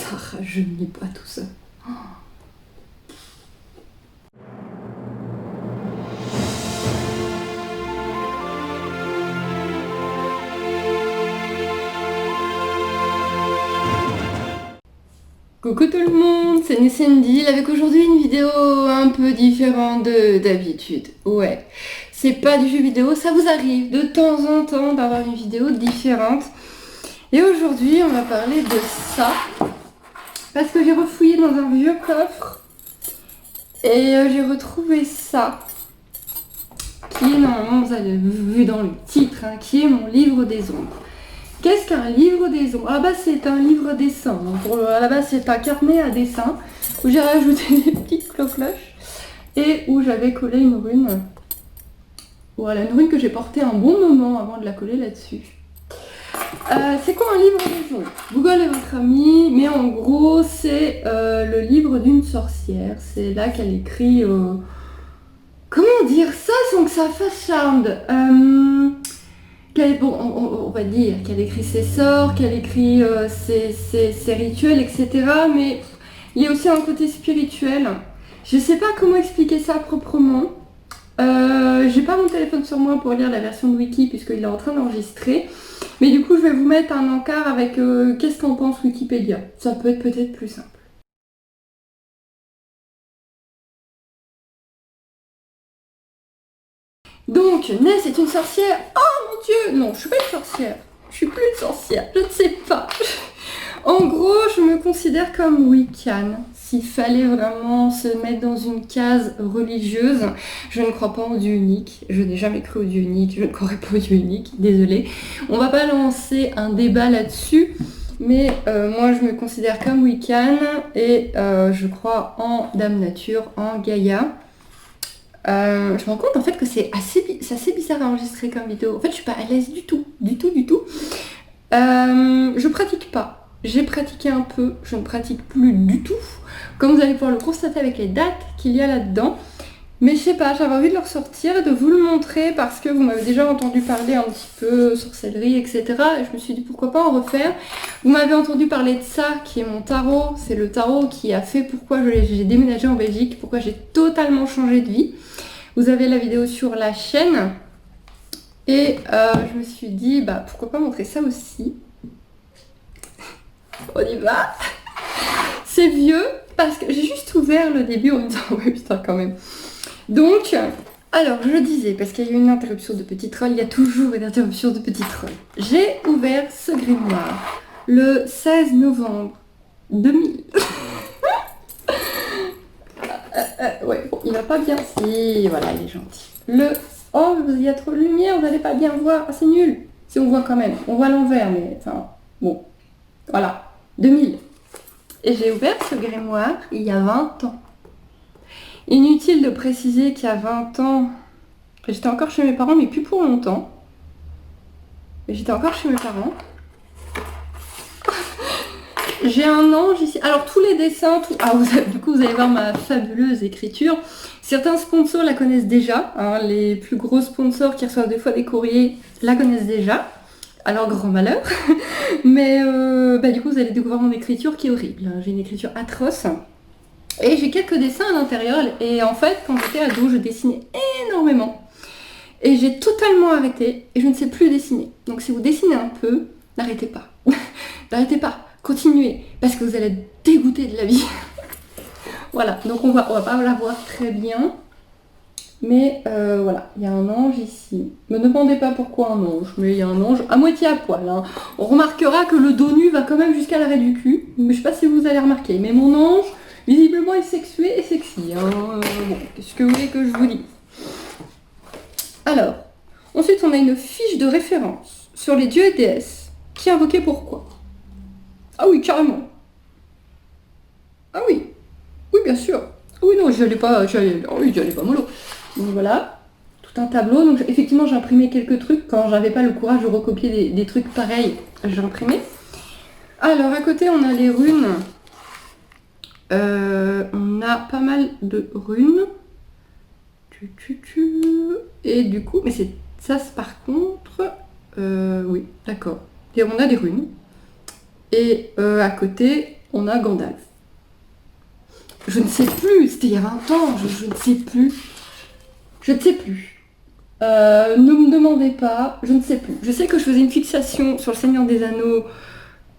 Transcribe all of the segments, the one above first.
Ça rajeunit pas tout ça. Coucou tout le monde, c'est Nessendy avec aujourd'hui une vidéo un peu différente d'habitude. Ouais, c'est pas du jeu vidéo, ça vous arrive de temps en temps d'avoir une vidéo différente. Et aujourd'hui on va parler de ça, parce que j'ai refouillé dans un vieux coffre et j'ai retrouvé ça, qui est normalement, vous avez vu dans le titre, hein, qui est mon livre des ombres. Qu'est-ce qu'un livre des ombres? À la base, c'est un livre dessin. À la base, c'est un carnet à dessin où j'ai rajouté des petites cloches et où j'avais collé une rune. Voilà, une rune que j'ai portée un bon moment avant de la coller là-dessus. C'est quoi un livre des ombres? Google est votre ami, mais en gros, c'est le livre d'une sorcière. C'est là qu'elle écrit... comment dire ça sans que ça fasse charme? Bon, on va dire qu'elle écrit ses sorts, qu'elle écrit ses rituels, etc. Mais il y a aussi un côté spirituel. Je sais pas comment expliquer ça proprement. J'ai pas mon téléphone sur moi pour lire la version de Wiki puisqu'il est en train d'enregistrer. Mais du coup, je vais vous mettre un encart avec qu'est-ce qu'en pense Wikipédia. Ça peut être peut-être plus simple. Donc, Ness est une sorcière. Oh mon dieu! Non, je suis pas une sorcière. Je suis plus une sorcière. Je ne sais pas. En gros, je me considère comme Wiccan. S'il fallait vraiment se mettre dans une case religieuse, je ne crois pas au Dieu unique. Je n'ai jamais cru au Dieu unique. Je ne croirais pas au Dieu unique. Désolée. On va pas lancer un débat là-dessus. Mais moi, je me considère comme Wiccan et je crois en Dame Nature, en Gaïa. Je me rends compte en fait que c'est assez bizarre à enregistrer comme vidéo. En fait, je suis pas à l'aise du tout. Je pratique pas. J'ai pratiqué un peu, je ne pratique plus du tout. Comme vous allez pouvoir le constater avec les dates qu'il y a là-dedans. Mais je sais pas, j'avais envie de le ressortir et de vous le montrer parce que vous m'avez déjà entendu parler un petit peu sorcellerie, etc. Et je me suis dit pourquoi pas en refaire. Vous m'avez entendu parler de ça, qui est mon tarot. C'est le tarot qui a fait pourquoi j'ai déménagé en Belgique, pourquoi j'ai totalement changé de vie. Vous avez la vidéo sur la chaîne. Et je me suis dit, bah pourquoi pas montrer ça aussi. On y va. C'est vieux parce que j'ai juste ouvert le début en me disant, ouais putain quand même. Donc, alors je disais, parce qu'il y a eu une interruption de petit troll, il y a toujours une interruption de petit troll. J'ai ouvert ce grimoire le 16 novembre 2000. Ouais, bon, il va pas bien. Si, voilà, il est gentil. Oh, il y a trop de lumière, vous n'allez pas bien voir. Ah, c'est nul. Si on voit quand même. On voit l'envers, mais enfin, bon. Voilà, 2000. Et j'ai ouvert ce grimoire il y a 20 ans. Inutile de préciser qu'il y a 20 ans, j'étais encore chez mes parents, mais plus pour longtemps. Mais j'étais encore chez mes parents. J'ai un ange ici. Alors tous les dessins, du coup vous allez voir ma fabuleuse écriture. Certains sponsors la connaissent déjà. Hein, les plus gros sponsors qui reçoivent des fois des courriers la connaissent déjà. Alors grand malheur. Mais du coup vous allez découvrir mon écriture qui est horrible. J'ai une écriture atroce. Et j'ai quelques dessins à l'intérieur. Et en fait quand j'étais ado je dessinais énormément. Et j'ai totalement arrêté. Et je ne sais plus dessiner. Donc si vous dessinez un peu, n'arrêtez pas. N'arrêtez pas. Continuez, parce que vous allez être dégoûté de la vie. Voilà, donc on va pas la voir très bien. Mais voilà, il y a un ange ici. Me demandez pas pourquoi un ange, mais il y a un ange à moitié à poil. Hein. On remarquera que le dos nu va quand même jusqu'à l'arrêt du cul. Mais je sais pas si vous allez remarquer. Mais mon ange, visiblement, est sexué et sexy. Hein. Bon, qu'est-ce que vous voulez que je vous dise? Alors, ensuite on a une fiche de référence sur les dieux et déesses. Qui invoquait pourquoi? Ah oui, carrément. Ah oui. Oui, bien sûr. Ah oui, non, j'y allais pas mollo. Donc voilà, tout un tableau. Donc effectivement, j'ai imprimé quelques trucs. Quand j'avais pas le courage de recopier des trucs pareils, j'ai imprimé. Alors, à côté, on a les runes. On a pas mal de runes. Et du coup, mais c'est ça, par contre... oui, d'accord. Et on a des runes. Et à côté, on a Gandalf. Je ne sais plus, c'était il y a 20 ans, je ne sais plus. Je ne sais plus. Ne me demandez pas, je ne sais plus. Je sais que je faisais une fixation sur le Seigneur des Anneaux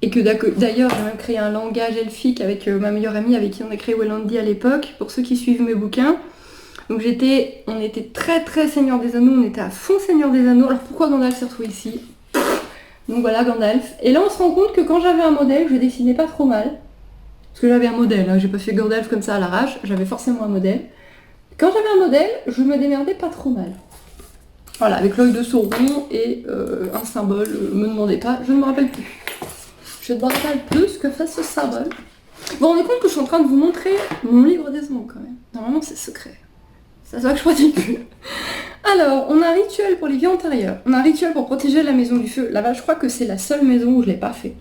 et que d'ailleurs j'ai même créé un langage elfique avec ma meilleure amie avec qui on a créé Wellandi à l'époque, pour ceux qui suivent mes bouquins. Donc on était très très Seigneur des Anneaux, on était à fond Seigneur des Anneaux. Alors pourquoi Gandalf s'est retrouvé ici? Donc voilà, Gandalf. Et là on se rend compte que quand j'avais un modèle, je dessinais pas trop mal. Parce que j'avais un modèle, hein. J'ai pas fait Gandalf comme ça à l'arrache, j'avais forcément un modèle. Quand j'avais un modèle, je me démerdais pas trop mal. Voilà, avec l'œil de Sauron et un symbole, me demandez pas, je ne me rappelle plus. Je ne me rappelle plus ce que fait ce symbole. Vous vous rendez compte que je suis en train de vous montrer mon livre des ondes quand même. Normalement c'est secret. C'est ça que je pratique plus. Alors, on a un rituel pour les vies antérieures. On a un rituel pour protéger la maison du feu. Là-bas, je crois que c'est la seule maison où je ne l'ai pas fait.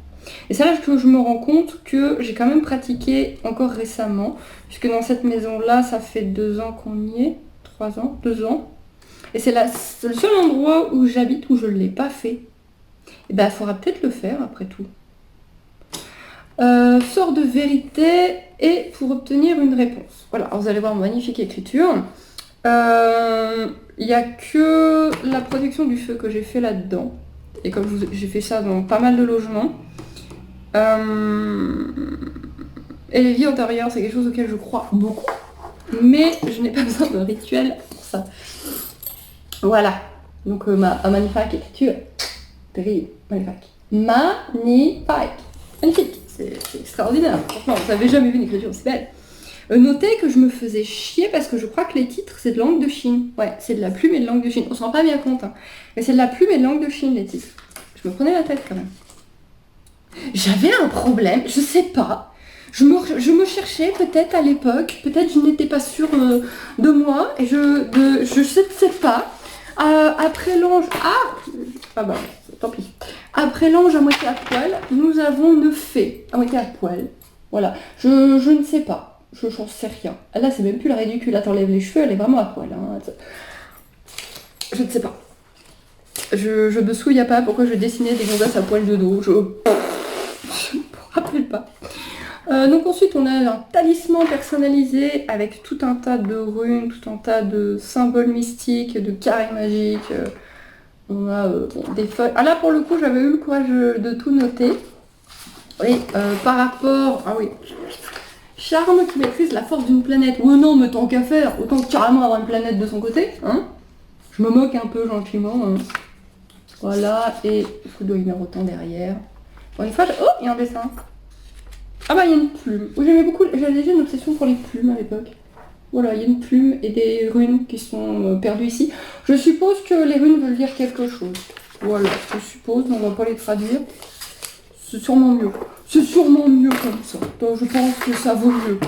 Et c'est là que je me rends compte que j'ai quand même pratiqué encore récemment. Puisque dans cette maison-là, ça fait 2 ans qu'on y est. 3 ans, 2 ans. Et c'est le seul endroit où j'habite où je ne l'ai pas fait. Et ben, il faudra peut-être le faire après tout. Sort de vérité et pour obtenir une réponse. Voilà, alors vous allez voir magnifique écriture. Il n'y a que la protection du feu que j'ai fait là-dedans. Et comme j'ai fait ça dans pas mal de logements. Et les vies antérieures, c'est quelque chose auquel je crois beaucoup. Mais je n'ai pas besoin de rituel pour ça. Voilà. Donc ma magnifique écriture. Terrible. Magnifique. Magnifique. C'est extraordinaire. Franchement, vous n'avez jamais vu une écriture aussi belle. Notez que je me faisais chier parce que je crois que les titres, c'est de langue de Chine. Ouais, c'est de la plume et de langue de Chine. On s'en rend pas bien compte, hein. Mais c'est de la plume et de langue de Chine, les titres. Je me prenais la tête quand même. J'avais un problème, je sais pas. Je me cherchais peut-être à l'époque. Peut-être je n'étais pas sûre de moi. Et je sais pas. Après l'ange... Ah bah, tant pis. Après l'ange à moitié à poil, nous avons 9 fées à moitié à poil. Voilà. Je ne sais pas. J'en sais rien. Là, c'est même plus la ridicule. Là, t'enlèves les cheveux, elle est vraiment à poil. Hein. Je ne sais pas. Je me souviens pas pourquoi je dessinais des gonzesses à poil de dos. Je me rappelle pas. Donc ensuite, on a un talisman personnalisé avec tout un tas de runes, tout un tas de symboles mystiques, de carrés magiques. On a des feuilles. Ah là, pour le coup, j'avais eu le courage de tout noter. Et par rapport... Ah oui. Charme qui maîtrise la force d'une planète. Oh non, mais tant qu'à faire, autant carrément avoir une planète de son côté. Hein, je me moque un peu gentiment. Hein. Voilà, et il doit y en avoir autant derrière. Bon, une fois, oh, il y a un dessin. Ah bah, il y a une plume. J'aimais beaucoup, j'avais déjà une obsession pour les plumes à l'époque. Voilà, il y a une plume et des runes qui sont perdues ici. Je suppose que les runes veulent dire quelque chose. Voilà, je suppose, on va pas les traduire. C'est sûrement mieux. C'est sûrement mieux comme ça. Donc je pense que ça vaut mieux.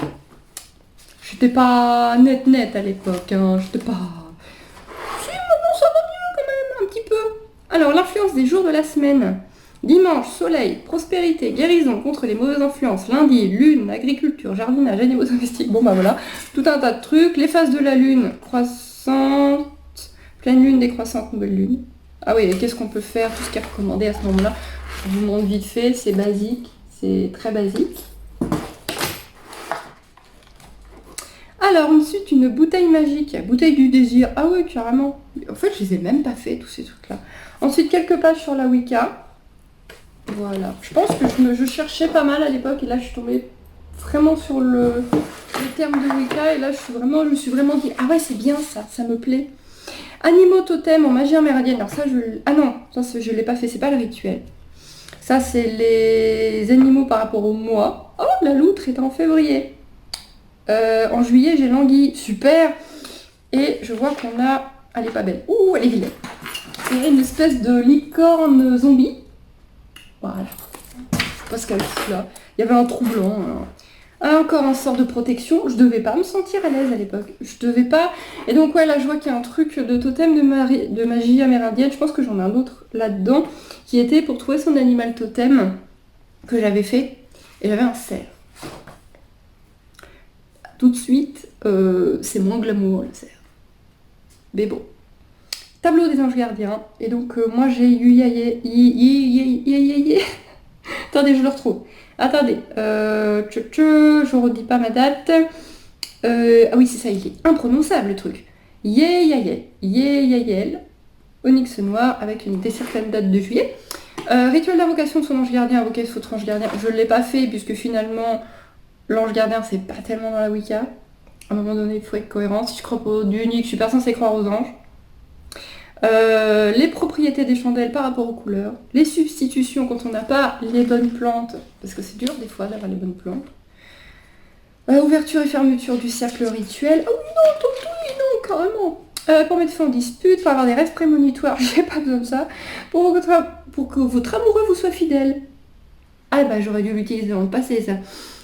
J'étais pas net à l'époque. Hein. J'étais pas... Si, maintenant ça va mieux quand même, un petit peu. Alors, l'influence des jours de la semaine. Dimanche, soleil, prospérité, guérison contre les mauvaises influences. Lundi, lune, agriculture, jardinage, animaux domestiques. Bon bah voilà, tout un tas de trucs. Les phases de la lune, croissante, pleine lune, décroissante, nouvelle lune. Ah oui, et qu'est-ce qu'on peut faire? Tout ce qui est recommandé à ce moment-là. Je vous montre vite fait, c'est basique. C'est très basique. Alors, ensuite, une bouteille magique. Bouteille du désir. Ah oui, carrément. En fait, je les ai même pas fait, tous ces trucs-là. Ensuite, quelques pages sur la Wicca. Voilà. Je pense que je cherchais pas mal à l'époque et là je suis tombée vraiment sur le terme de Wicca et là je me suis vraiment dit ah ouais c'est bien ça me plaît. Animaux totems en magie amérindienne. Alors ça je l'ai pas fait, c'est pas le rituel. Ça c'est les animaux par rapport au mois. Oh la loutre est en février. En juillet j'ai l'anguille, super. Et je vois qu'on a... Elle est pas belle. Ouh elle est vilaine. C'est une espèce de licorne zombie. Voilà. C'est pas ce qu'elle fout là. Il y avait un trou blanc. Encore un sort de protection. Je devais pas me sentir à l'aise à l'époque. Je devais pas. Et donc ouais, là je vois qu'il y a un truc de totem de magie amérindienne. Je pense que j'en ai un autre là-dedans qui était pour trouver son animal totem que j'avais fait. Et j'avais un cerf. Tout de suite, c'est moins glamour le cerf. Mais bon. Tableau des anges gardiens. Et donc moi j'ai eu Attendez, je le retrouve. Attendez. Je redis pas ma date. Ah oui, c'est ça, il est imprononçable le truc. Yeyayel. Onyx noir avec une certaine date de juillet. Rituel d'invocation de son ange gardien, invoquer votre ange gardien. Je ne l'ai pas fait puisque finalement, l'ange gardien, c'est pas tellement dans la Wicca. À un moment donné, il faut être cohérent. Si je crois pas au d'unique, je suis pas censée croire aux anges. Les propriétés des chandelles par rapport aux couleurs. Les substitutions quand on n'a pas les bonnes plantes. Parce que c'est dur des fois d'avoir les bonnes plantes. Ouverture et fermeture du cercle rituel. Ah oui, non, oui, non, carrément. Pour mettre fin en dispute, pour avoir des rêves prémonitoires, j'ai pas besoin de ça. Pour que votre amoureux vous soit fidèle. Ah bah j'aurais dû l'utiliser dans le passé ça.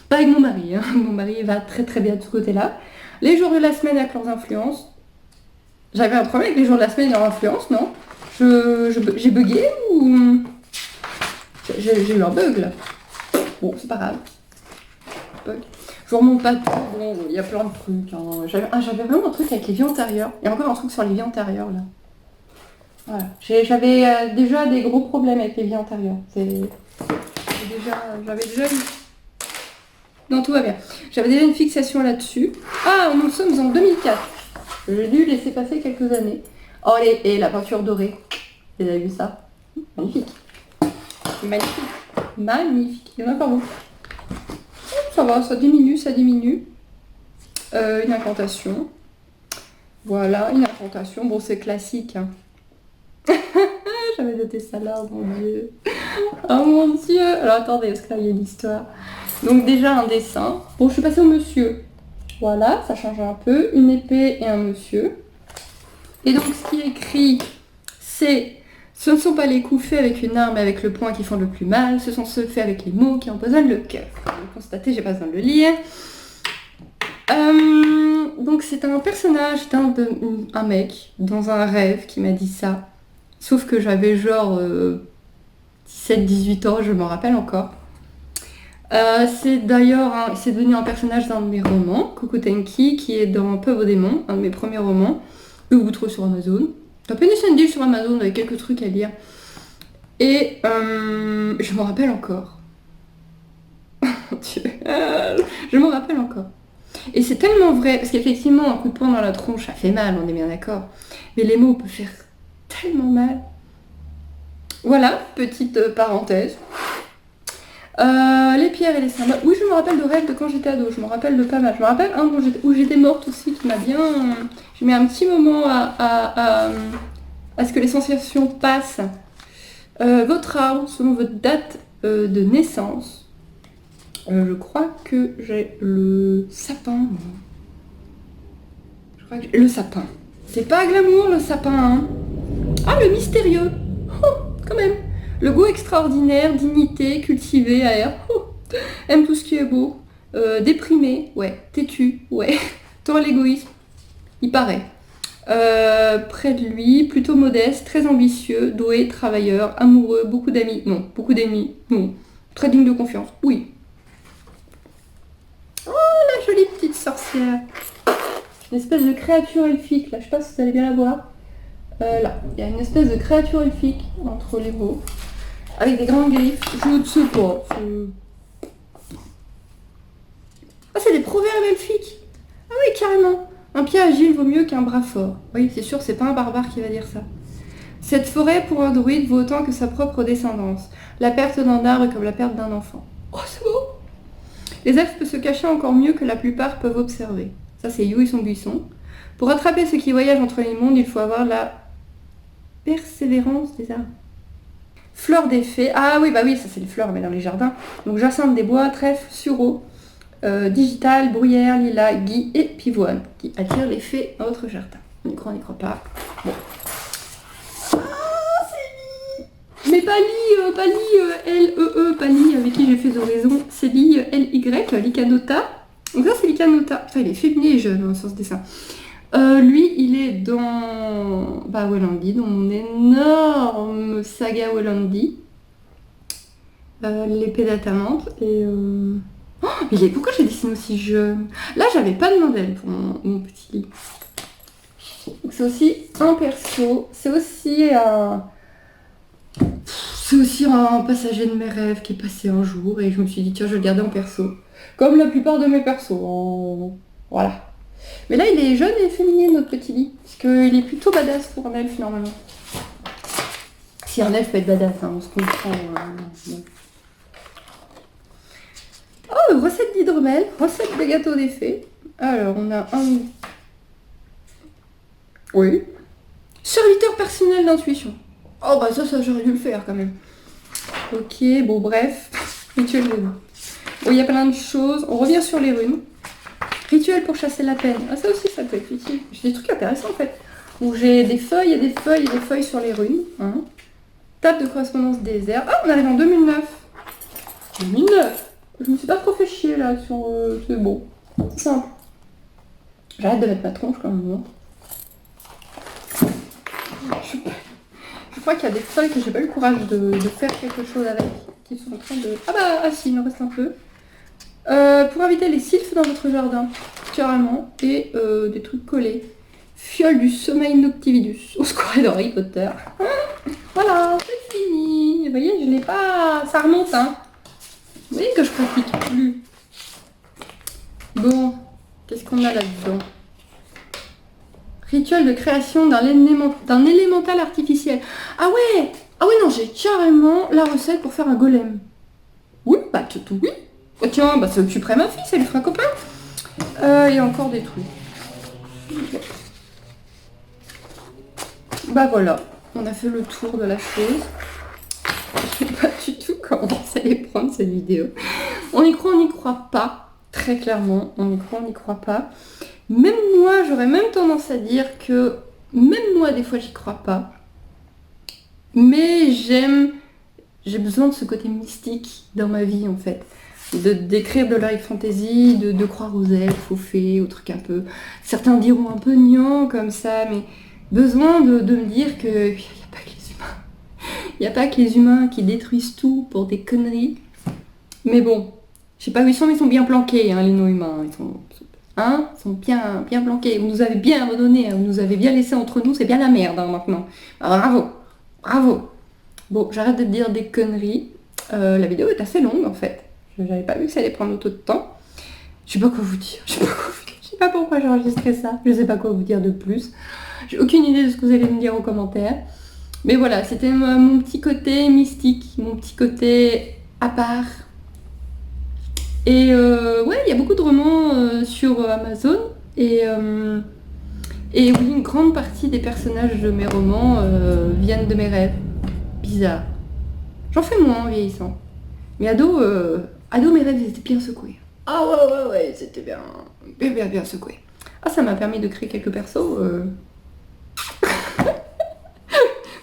Pas avec mon mari, hein. Mon mari va très très bien de ce côté-là. Les jours de la semaine avec leurs influences. J'avais un problème avec les jours de la semaine et leurs influences, non? J'ai bugué ou... J'ai eu un bug là. Bon, c'est pas grave. Bug. Je remonte pas tout. Bon, il y a plein de trucs. Hein. J'avais vraiment un truc avec les vies antérieures. Il y a encore un truc sur les vies antérieures là. Voilà. J'avais déjà des gros problèmes avec les vies antérieures. J'avais déjà eu... Non, tout va bien. J'avais déjà une fixation là-dessus. Ah, nous sommes en 2004. J'ai dû laisser passer quelques années. Oh, et la peinture dorée. Vous avez vu ça? Magnifique. Magnifique. Magnifique. Il y en a encore beaucoup. Ça va, ça diminue. Une incantation. Voilà, une incantation. Bon, c'est classique. Hein. J'avais noté ça là, oh mon Dieu. Oh mon Dieu. Alors attendez, parce que là, il y a une histoire. Donc déjà un dessin. Bon, je suis passée au monsieur. Voilà, ça change un peu. Une épée et un monsieur. Et donc ce qui est écrit, c'est... Ce ne sont pas les coups faits avec une arme et avec le poing qui font le plus mal, ce sont ceux faits avec les mots qui empoisonnent le cœur. Vous constatez, j'ai pas besoin de le lire. Donc c'est un personnage, un mec dans un rêve qui m'a dit ça. Sauf que j'avais genre 17-18 ans, je m'en rappelle encore. C'est d'ailleurs, c'est devenu un personnage d'un de mes romans, Kukutenki, qui est dans Peuple aux démons, un de mes premiers romans, que vous trouvez sur Amazon. Tapez une deal sur Amazon avec quelques trucs à lire. Et je m'en rappelle encore. Je m'en rappelle encore. Et c'est tellement vrai, parce qu'effectivement, un coup de poing dans la tronche, ça fait mal, on est bien d'accord. Mais les mots peuvent faire tellement mal. Voilà, petite parenthèse. Les pierres et les symboles. Oui, je me rappelle de rêves de quand j'étais ado, je me rappelle de pas mal. Je me rappelle un où j'étais morte aussi, qui m'a bien... J'ai mis un petit moment à ce que les sensations passent. Votre arbre, selon votre date de naissance. Je crois que j'ai le sapin. Je crois que j'ai le sapin. C'est pas glamour le sapin, hein. Ah, le mystérieux. Oh, quand même. Le goût extraordinaire, dignité, cultivé, air. Oh, aime tout ce qui est beau. Déprimé, ouais. Têtu, ouais. Tord l'égoïsme. Il paraît. Près de lui, plutôt modeste, très ambitieux, doué, travailleur, amoureux, beaucoup d'amis. Non, beaucoup d'ennemis. Non. Très digne de confiance. Oui. Oh, la jolie petite sorcière. Une espèce de créature elfique, là. Je sais pas si vous allez bien la voir. Là, il y a une espèce de créature elfique entre les mots. Avec des grandes griffes. Je ne sais pas. Ah, c'est des proverbes elfiques. Ah oui, carrément. Un pied agile vaut mieux qu'un bras fort. Oui, c'est sûr, c'est pas un barbare qui va dire ça. Cette forêt, pour un druide, vaut autant que sa propre descendance. La perte d'un arbre est comme la perte d'un enfant. Oh, c'est beau. Les elfes peuvent se cacher encore mieux que la plupart peuvent observer. Ça, c'est You et son buisson. Pour attraper ceux qui voyagent entre les mondes, il faut avoir la persévérance des arbres. Fleurs des fées. Ah oui, bah oui, ça c'est les fleurs, mais dans les jardins. Donc jacinthe des bois, trèfle, sureau, digital, bruyère, lilas, gui et pivoine, qui attirent les fées dans votre jardin. On y croit pas. Bon. Ah, c'est Lee. Mais pas L-E-E, pas Lee, avec qui j'ai fait Horizon. C'est Lee, L-Y, Licanota. Donc ça c'est Licanota. Putain, il est féminin et jeune hein, sur ce dessin. Lui, il est dans Wellandi, dans mon énorme saga Wellandi. L'épée d'Atamante. Et oh, mais pourquoi j'ai dessiné aussi jeune? Là, j'avais pas de modèle pour mon petit lit. C'est aussi un perso. C'est aussi un... C'est aussi un passager de mes rêves qui est passé un jour et je me suis dit tiens je vais le garder en perso. Comme la plupart de mes persos. Voilà. Mais là il est jeune et féminin notre petit lit. Parce qu'il est plutôt badass pour un elfe normalement. Si un elfe peut être badass, hein, on se comprend. Bon. Oh, recette d'hydromel, recette de gâteau des fées. Alors on a un... Oui. Serviteur personnel d'intuition. Oh bah ça j'aurais dû le faire quand même. Ok, bon bref. Rituel de runes. Bon, il y a plein de choses. On revient sur les runes. Rituel pour chasser la peine. Ah ça aussi ça peut être utile. J'ai des trucs intéressants en fait. Où j'ai des feuilles et des feuilles et des feuilles sur les runes. Hein. Table de correspondance désert. Ah on arrive en 2009. 2009. Je me suis pas trop fait chier là sur... c'est bon. Simple. J'arrête de mettre ma tronche quand même. Je crois qu'il y a des feuilles que j'ai pas eu le courage de faire quelque chose avec, qui sont en train de... Ah si, il en reste un peu. Pour inviter les sylphes dans votre jardin, carrément, et des trucs collés. Fiole du sommeil noctividus, au secours de Harry Potter. Voilà, c'est fini. Vous voyez, je l'ai pas... Ça remonte, hein. Vous voyez que je pratique plus. Bon, qu'est-ce qu'on a là-dedans? Rituel de création d'un élémental artificiel. Ah ouais non, j'ai carrément la recette pour faire un golem. Oui, bah tout oui. Oh, tiens, bah ça occuperait ma fille, ça lui fera un copain. Il y a encore des trucs. Bah voilà, on a fait le tour de la chose. Je sais pas du tout comment ça allait prendre cette vidéo. On y croit, on n'y croit pas. Très clairement, on y croit, on n'y croit pas. Même moi, j'aurais même tendance à dire que, même moi, des fois, j'y crois pas. Mais j'ai besoin de ce côté mystique dans ma vie, en fait. D'écrire de la fantasy, de croire aux elfes, aux fées, aux trucs un peu... Certains diront un peu niant comme ça, mais besoin de me dire qu'il n'y a pas que les humains. Il n'y a pas que les humains qui détruisent tout pour des conneries. Mais bon, je sais pas où ils sont, mais ils sont bien planqués, hein, les non-humains. Ils sont bien planqués. Vous nous avez bien redonné, hein, vous nous avez bien laissé entre nous, c'est bien la merde hein, maintenant. Ah, bravo. Bon, j'arrête de dire des conneries. La vidéo est assez longue en fait. J'avais pas vu que ça allait prendre autant de temps. Je sais pas quoi vous dire. Je sais pas pourquoi j'ai enregistré ça. Je sais pas quoi vous dire de plus. J'ai aucune idée de ce que vous allez me dire en commentaire. Mais voilà, c'était mon petit côté mystique, mon petit côté à part. Et ouais, il y a beaucoup de romans sur Amazon. Et oui, une grande partie des personnages de mes romans viennent de mes rêves. Bizarre. J'en fais moins en vieillissant. Mais ado, mes rêves, ils étaient bien secoués. Ah ouais, c'était bien secoué. Ah, ça m'a permis de créer quelques persos.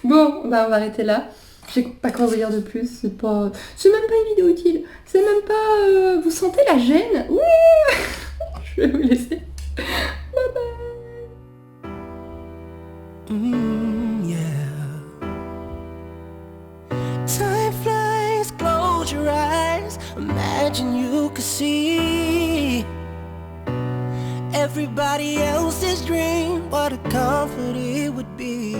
Bon, bah on va arrêter là. Je sais pas quoi vous dire de plus. C'est même pas une vidéo utile. C'est même pas... vous sentez la gêne? Ouh. Je vais vous laisser. Bye bye. Yeah. Time flies, close your eyes. Imagine you could see everybody else's dream. What a comfort it would be.